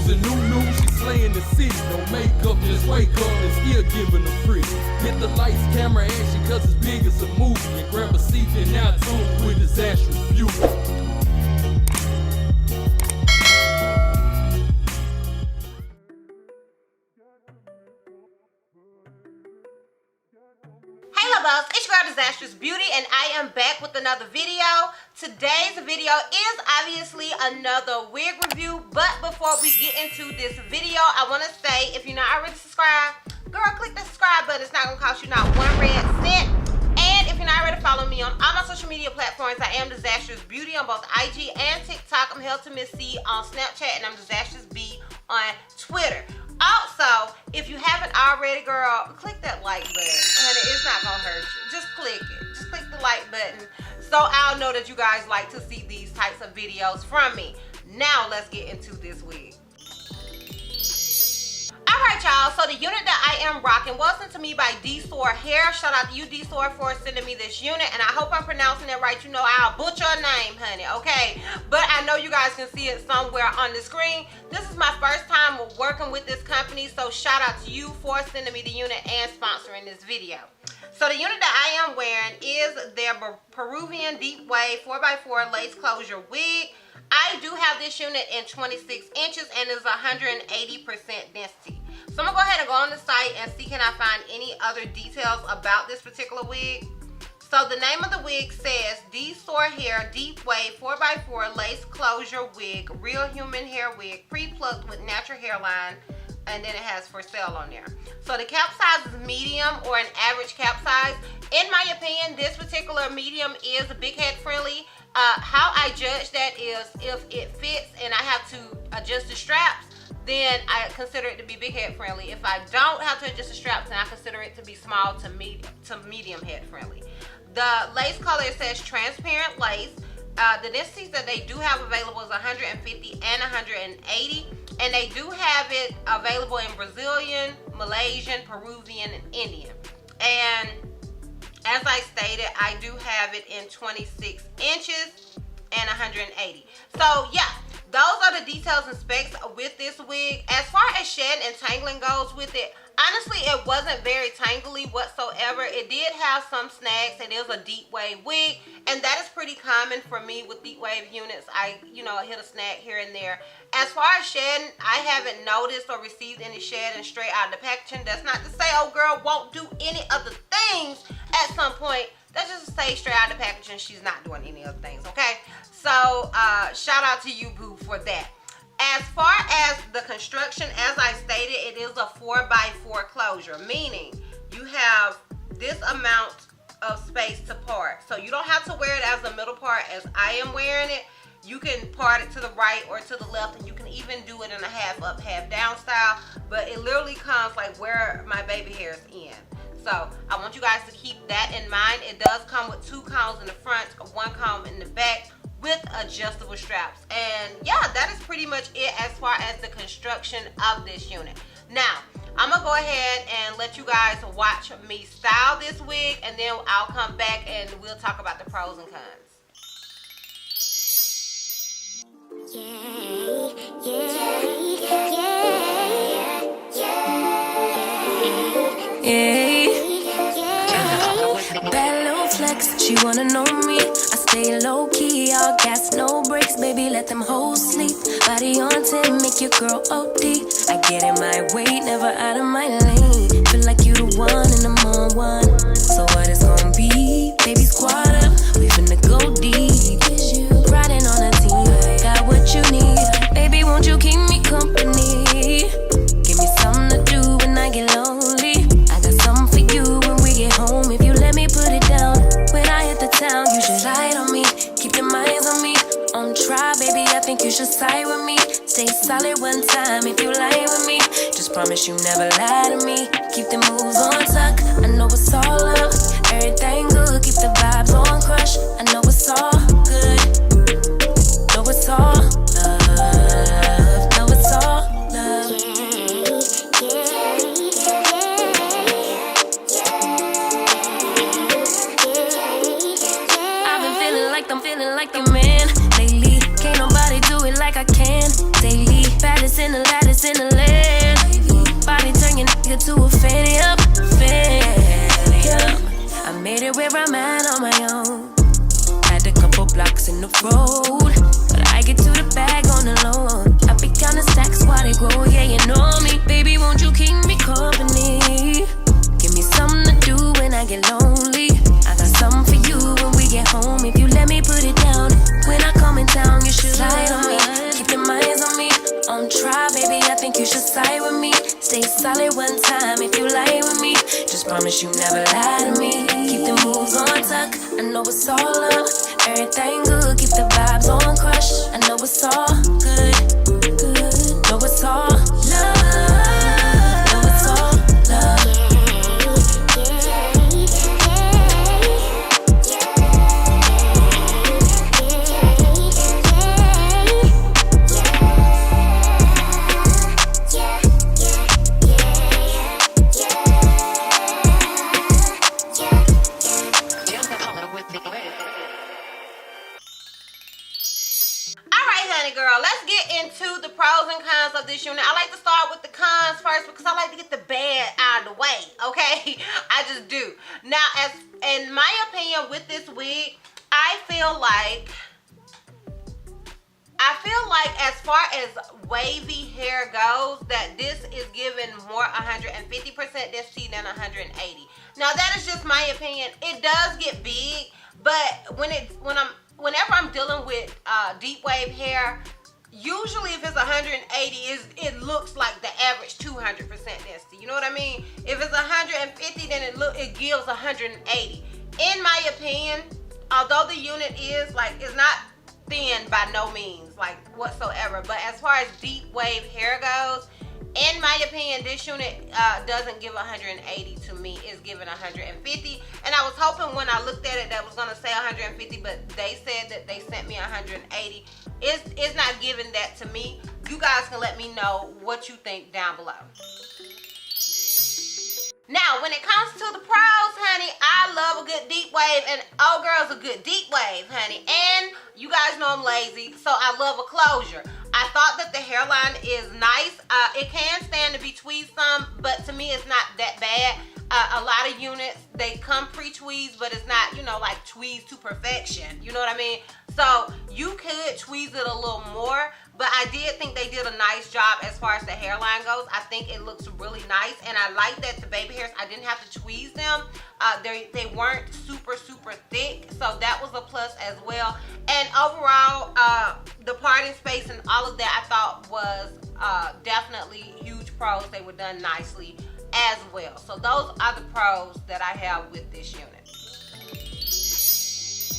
the new, she slaying the city. No makeup, just wake up and still giving them pretty. Hit the lights, camera, action, cause it's big as a movie. And grab a seat and now tune with disastrous beauty. It's your girl Disastrous Beauty, and I am back with another video. Today's video is obviously another wig review, but before we get into this video, I want to say, if you're not already subscribed, girl, click the subscribe button. It's not going to cost you not one red cent. And if you're not already following me on all my social media platforms, I am Disastrous Beauty on both IG and TikTok. I'm held to Miss C on Snapchat, and I'm Disastrous B on Twitter. Also, if you haven't already, girl, click that like button. Honey, it's not gonna hurt you. Just click it. Just click the like button so I'll know that you guys like to see these types of videos from me. Now, let's get into this wig. Alright, y'all, so the unit that I am rocking was sent to me by Dsoar Hair. Shout out to you, Dsoar, for sending me this unit, and I hope I'm pronouncing it right. You know I'll butcher your name, honey, okay? But I know you guys can see it somewhere on the screen. This is my first time working with this company, so shout out to you for sending me the unit and sponsoring this video. So the unit that I am wearing is their Peruvian Deep Wave 4x4 Lace Closure Wig. I do have this unit in 26 inches and is 180% density. So I'm gonna go ahead and go on the site and see can I find any other details about this particular wig. So the name of the wig says Dsoar Hair Deep Wave 4x4 Lace Closure Wig, Real Human Hair Wig, pre-plucked with natural hairline, and then it has for sale on there. So the cap size is medium or an average cap size. In my opinion, this particular medium is big head friendly. How I judge that is if it fits and I have to adjust the straps, then I consider it to be big head friendly. If I don't have to adjust the straps, then I consider it to be small to medium head friendly. The lace color, it says transparent lace. The densities that they do have available is 150 and 180, and they do have it available in Brazilian, Malaysian, Peruvian, and Indian. And as I stated, I do have it in 26 inches and 180. So yeah, those are the details and specs with this wig. As far as shedding and tangling goes with it, honestly, it wasn't very tangly whatsoever. It did have some snags, and it was a deep wave wig, and that is pretty common for me with deep wave units. I hit a snag here and there. As far as shedding, I haven't noticed or received any shedding straight out of the packaging. That's not to say, oh girl won't do any other things at some point. That's just to say straight out of the packaging, she's not doing any other things, okay? So, shout out to you, boo, for that. As far as the construction, as I stated, it is a 4x4 closure, meaning you have this amount of space to part. So you don't have to wear it as a middle part as I am wearing it. You can part it to the right or to the left, and you can even do it in a half up, half down style. But it literally comes like where my baby hairs end. So I want you guys to keep that in mind. It does come with 2 combs in the front, 1 comb in the back, with adjustable straps. And yeah, that is pretty much it as far as the construction of this unit. Now, I'm gonna go ahead and let you guys watch me style this wig, and then I'll come back and we'll talk about the pros and cons. Bad little flex, she wanna know me. I stay low key, all gas, no brakes, baby, let them hoes sleep. Body on 10, make your girl OD. I get in my way, never out of my lane. Feel like you the one and I'm on one. So what it's gonna be? Baby, squad up, we finna go deep. Riding on a team, got what you need. Baby, won't you keep me company? Give me something to do when I get lonely. I got something for you when we get home. If you let me put it down, when I hit the town, you should slide on me. Keep your minds on me. On try, baby, I think you should side with me. Stay solid one time if you lie with me. Just promise you never lie to me. Keep the moves on tuck, I know it's all up. Everything good, keep the vibes on crush. I know it's all good. Know it's all love. Know it's all love. I've been feeling like I'm feeling like the man lately. Can't nobody do it like I can daily. Baddest in the ladder. where I'm at on my own. Had a couple blocks in the road, but I get to the bag on the low. I be counting stacks while they grow, yeah, you know me. Baby, won't you keep me company? Give me something to do when I get lonely. I got something for you when we get home. If you let me put it down, when I come in town, you should slide on me. Keep your minds on me. On try, baby, I think you should side with me. Stay solid one time if you lie with me. Just promise you never lie to me. Keep the moves on tuck, I know it's all love. Everything good, keep the vibes on crush. I know it's all good, good. Know it's all love. Know it's all love. Girl, let's get into the pros and cons of this unit. I like to start with the cons first because I like to get the bad out of the way, okay? I just do. Now, as in my opinion with this wig, I feel like as far as wavy hair goes, that this is giving more 150% density than 180. Now, that is just my opinion. It does get big, but whenever I'm dealing with deep wave hair, usually if it's 180, it looks like the average 200% density. You know what I mean? If it's 150, then it gives 180. In my opinion, although the unit is it's not thin by no means, like whatsoever, but as far as deep wave hair goes, in my opinion, this unit doesn't give 180 to me. It's giving 150. And I was hoping when I looked at it that was going to say 150, but they said that they sent me 180. It's not giving that to me. You guys can let me know what you think down below. Now, when it comes to the pros, honey, I love a good deep wave, and old girl's a good deep wave, honey. And you guys know I'm lazy, so I love a closure. I thought that the hairline is nice. It can stand to be tweezed some, but to me, it's not that bad. A lot of units, they come pre-tweezed, but it's not, like tweezed to perfection. You know what I mean? So you could tweeze it a little more, but I did think they did a nice job as far as the hairline goes. I think it looks really nice, and I like that the baby hairs, I didn't have to tweeze them. They weren't super thick, so that was a plus as well. And overall, the parting space and all of that I thought was definitely huge pros. They were done nicely as well. So those are the pros that I have with this unit.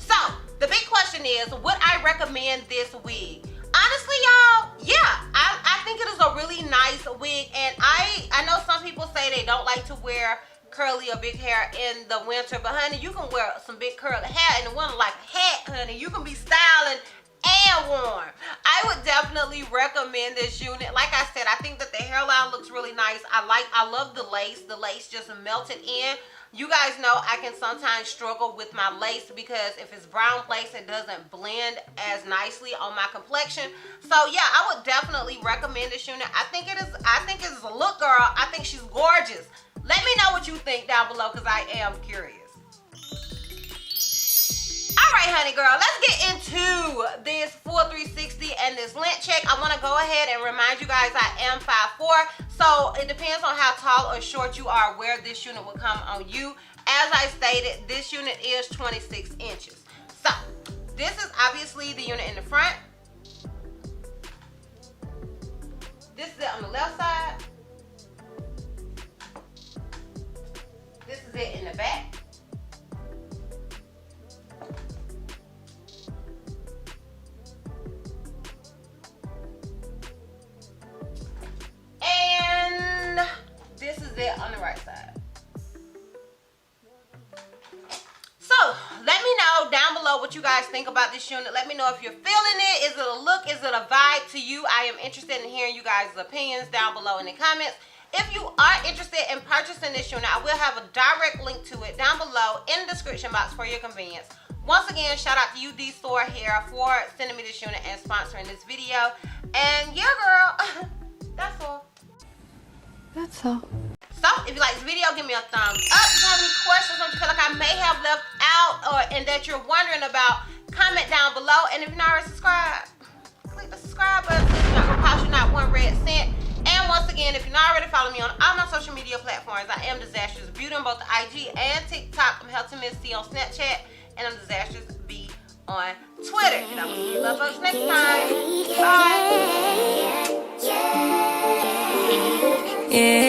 So the big question is, would I recommend this wig? Honestly, y'all, yeah, I think it is a really nice wig, and I know some people say they don't like to wear curly or big hair in the winter, but honey, you can wear some big curly hair in the winter like a hat, honey. You can be styling and warm. I would definitely recommend this unit. Like I said, I think that the hairline looks really nice. I love the lace. The lace just melted in. You guys know I can sometimes struggle with my lace because if it's brown lace, it doesn't blend as nicely on my complexion. So yeah, I would definitely recommend this unit. I think it is a look, girl. I think she's gorgeous. Let me know what you think down below because I am curious. Alright, honey girl, let's get into this full 360 and this length check. I want to go ahead and remind you guys I am 5'4", so it depends on how tall or short you are where this unit will come on you. As I stated, this unit is 26 inches. So, this is obviously the unit in the front. This is it on the left side. This is it in the back. This is it on the right side. So, let me know down below what you guys think about this unit. Let me know if you're feeling it. Is it a look? Is it a vibe to you? I am interested in hearing you guys' opinions down below in the comments. If you are interested in purchasing this unit, I will have a direct link to it down below in the description box for your convenience. Once again, shout out to you, Dsoar here, for sending me this unit and sponsoring this video. And yeah, girl, that's all. That's all. So, if you like this video, give me a thumbs up. If you have any questions or you feel like I may have left and that you're wondering about, comment down below. And if you're not already subscribed, click the subscribe button. It's not gonna cost you not one red cent. And once again, if you're not already following me on all my social media platforms, I am Disastrous Beauty on both IG and TikTok. I'm Healthy Miss C on Snapchat, and I'm Disastrous B on Twitter. And I'm gonna see you love folks next time. Bye. Yeah.